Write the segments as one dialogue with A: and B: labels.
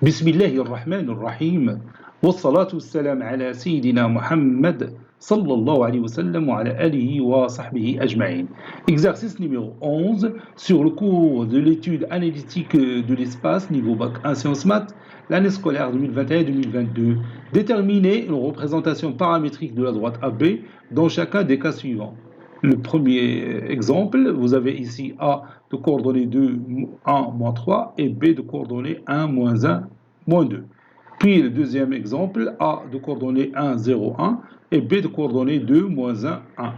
A: بسم الله الرحمن الرحيم والصلاة والسلام على سيدنا Mohammed sallallahu alayhi wa sallam wa ala alihi wa sahbihi ajma'in. Exercice numéro 11 sur le cours de l'étude analytique de l'espace niveau bac 1 sciences maths, l'année scolaire 2021-2022. Déterminer une représentation paramétrique de la droite AB dans chacun des cas suivants. Le premier exemple, vous avez ici A de coordonnées 2, 1, moins 3 et B de coordonnées 1, moins 1, moins 2. Puis le deuxième exemple, A de coordonnées 1, 0, 1 et B de coordonnées 2, moins 1, 1.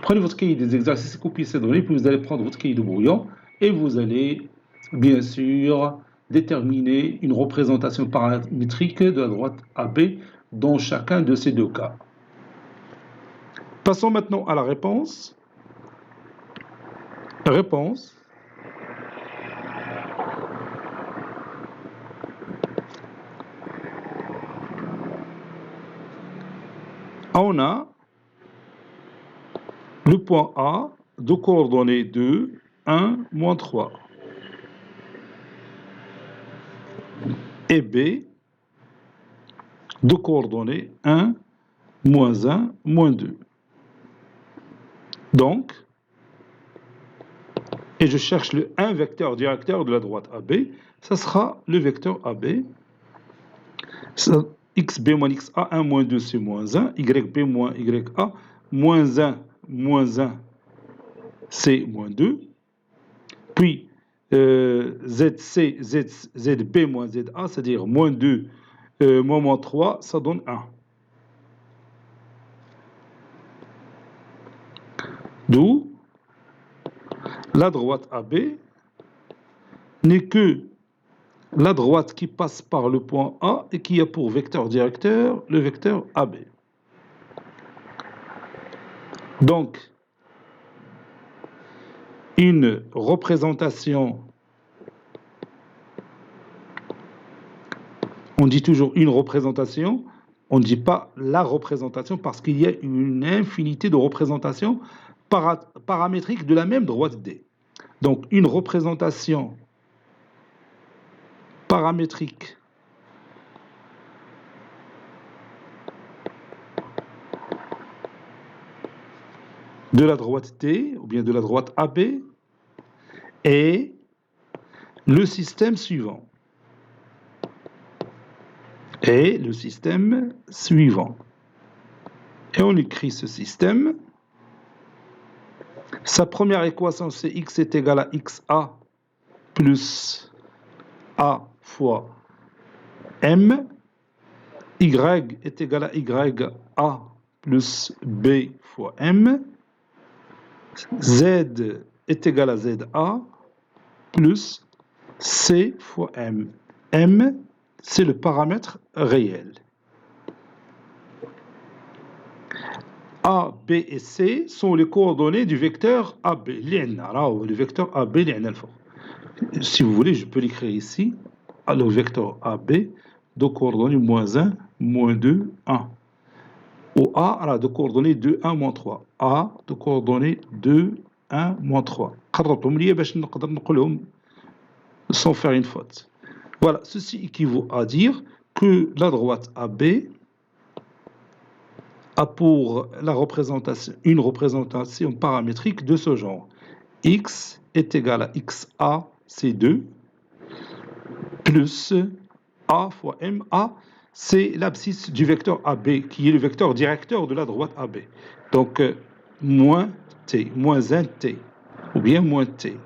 A: Prenez votre cahier des exercices et copiez ces données, puis vous allez prendre votre cahier de brouillon et vous allez bien sûr déterminer une représentation paramétrique de la droite AB dans chacun de ces deux cas. Passons maintenant à la réponse. Réponse. On a le point A de coordonnées 2, 1, moins 3. Et B de coordonnées 1, moins 1, moins 2. Donc, et je cherche le 1 vecteur directeur de la droite AB, ça sera le vecteur AB. XB moins XA, 1 moins 2, c'est moins 1. YB moins YA, moins 1, c'est moins 2. Puis, ZC, ZB moins ZA, c'est-à-dire moins 2, moins 3, ça donne 1. D'où la droite AB n'est que la droite qui passe par le point A et qui a pour vecteur directeur le vecteur AB. Donc, une représentation, on dit toujours une représentation, on ne dit pas la représentation parce qu'il y a une infinité de représentations paramétriques de la même droite D. Donc, une représentation paramétrique de la droite D, ou bien de la droite AB, est le système suivant. Et le système suivant. Et on écrit ce système. Sa première équation, c'est x est égal à xa plus a fois m. Y est égal à ya plus b fois m. Z est égal à za plus c fois m. M, c'est le paramètre réel. A, B et C sont les coordonnées du vecteur AB. Le vecteur AB, si vous voulez, je peux l'écrire ici. Alors, le vecteur AB de coordonnées moins 1, moins 2, 1. Ou A de coordonnées 2, 1, moins 3. A de coordonnées 2, 1, moins 3. Sans faire une faute. Voilà, ceci équivaut à dire que la droite AB a pour la représentation, une représentation paramétrique de ce genre. X est égal à XA, c'est 2, plus A fois M. A, c'est l'abscisse du vecteur AB, qui est le vecteur directeur de la droite AB. Donc, moins T, moins 1 T, ou bien moins T.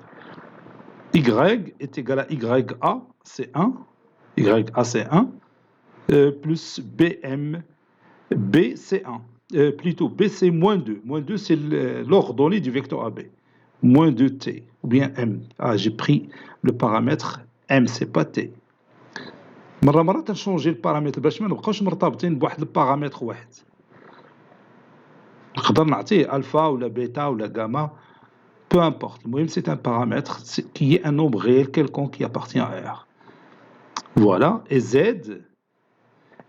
A: Y est égal à YA, c'est 1, YA c'est 1, plus BM, B c'est 1. Plutôt B c'est moins 2. Moins 2 c'est l'ordonnée du vecteur AB. Moins 2T, ou bien M. Ah, j'ai pris le paramètre M, c'est pas T. مرة تنشونجي البارامتر باش ما نبقاوش مرتبطين بواحد البارامتر واحد. نقدر نعطيه الفا ولا بيتا ولا gamma, peu importe. المهم c'est un paramètre qui est un nombre réel quelconque qui appartient à R. Voilà, et Z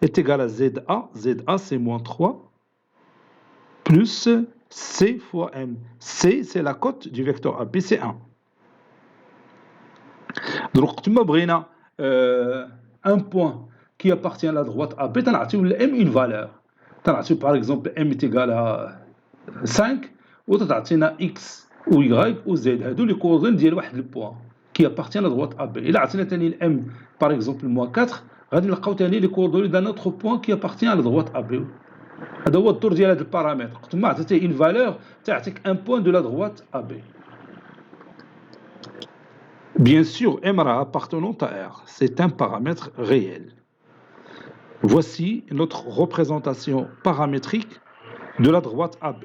A: est égal à ZA. ZA c'est moins 3 plus C fois M. C c'est la cote du vecteur AB, c'est 1. Donc, tu m'as bréna un point qui appartient à la droite AB, تنعطيو ل M une valeur. تنعطيو par exemple M est égal à 5 وتعطينا X ou Y ou Z. هادو les coordonnées ديال واحد le point qui appartient à la droite AB. إلا عطينا تاني ل M par exemple moins 4 غادي نلقاو تاني les coordonnées d'un autre point qui appartient à la droite AB. هذا هو الدور ديال هذا البارامتر. قلت ما عطيتيه une valeur تعطيك un point de la droite AB. Bien sûr, M appartenant à R, c'est un paramètre réel. Voici notre représentation paramétrique de la droite AB.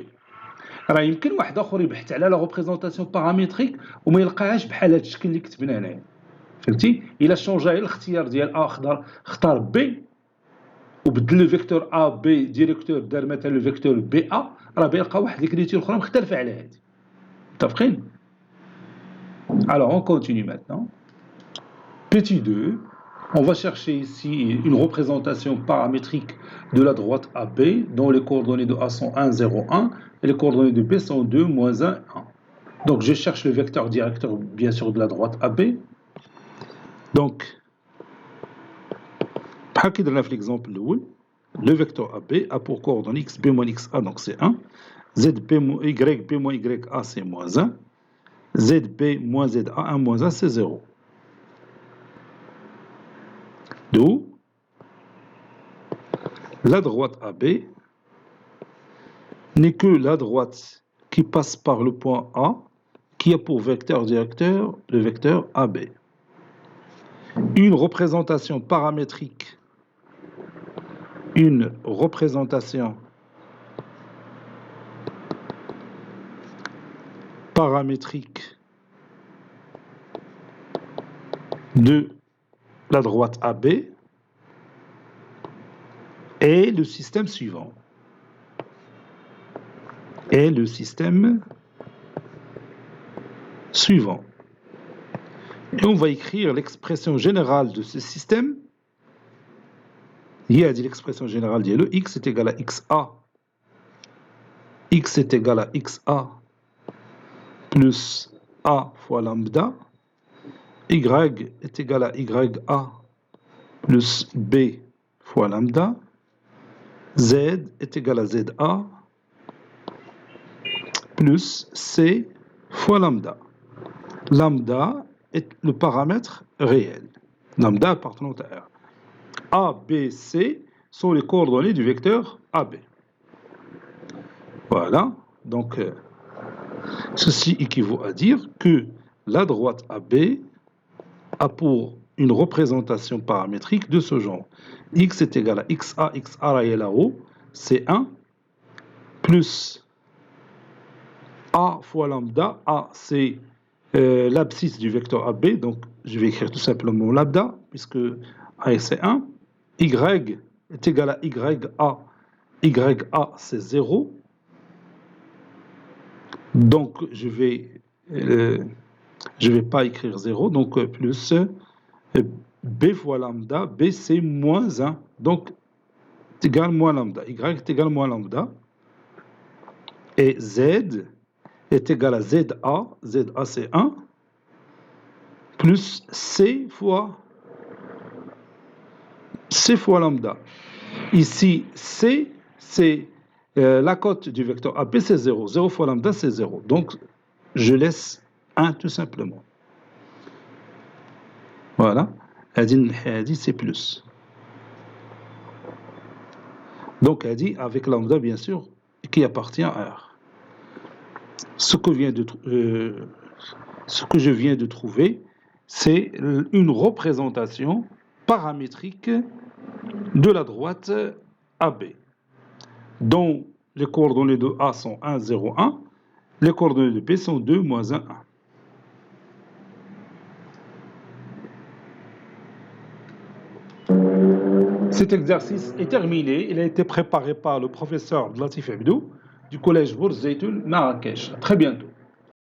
A: راه يمكن واحد اخر يبحث على لا ريبريزونطاسيون بارامتريك وما يلقاهاش بحال هذا الشكل اللي كتبنا هنايا. فهمتي؟ الا شونجا غير الاختيار ديال ا اختار بي وبدل لو فيكتور ا بي ديريكتور دار مثلا لو فيكتور بي ا راه بيلقى واحد لي كريتير اخرى مختلفه على هذه. متفقين؟ Alors on continue maintenant. Petit 2, on va chercher ici une représentation paramétrique de la droite AB dont les coordonnées de A sont 1, 0, 1 et les coordonnées de B sont 2, moins 1, 1. Donc je cherche le vecteur directeur bien sûr de la droite AB. Donc, par l'exemple le vecteur AB a pour coordonnées x, b moins x, a, donc c'est 1, z, b, y, b moins y, a, c'est moins 1, zb moins za, 1 moins 1, c'est 0. D'où la droite AB n'est que la droite qui passe par le point A, qui a pour vecteur directeur le vecteur AB. Une représentation paramétrique de la droite AB est le système suivant. Et on va écrire l'expression générale de ce système. Il y a dit l'expression générale de le x est égal à xa. X est égal à xa plus a fois lambda. Y est égal à ya plus b fois lambda. Z est égal à za plus c fois lambda. Lambda est le paramètre réel. Lambda appartenant à R. A, B, C sont les coordonnées du vecteur AB. Voilà. Donc, ceci équivaut à dire que la droite AB a pour une représentation paramétrique de ce genre. X est égal à xa, xa est là-haut, c'est 1, plus A fois lambda. A, c'est l'abscisse du vecteur AB, donc je vais écrire tout simplement lambda, puisque A c'est 1. Y est égal à ya c'est 0. Donc je vais pas écrire 0, donc plus b fois lambda, b c'est moins 1, donc égal moins lambda, y est égal moins lambda, et z est égal à za c'est 1, plus c fois lambda. Ici, c, c'est la cote du vecteur AB, c'est 0. 0 fois lambda, c'est 0. Donc, je laisse 1 tout simplement. Voilà. Hadi, c'est plus. Donc, Hadi, avec lambda, bien sûr, qui appartient à R. Ce que je viens de trouver, c'est une représentation paramétrique de la droite AB, dont les coordonnées de A sont 1, 0, 1, les coordonnées de B sont 2, moins 1, 1. Cet exercice est terminé. Il a été préparé par le professeur Latif Abdou du collège Bourz Zeytoun, Marrakech. À très bientôt.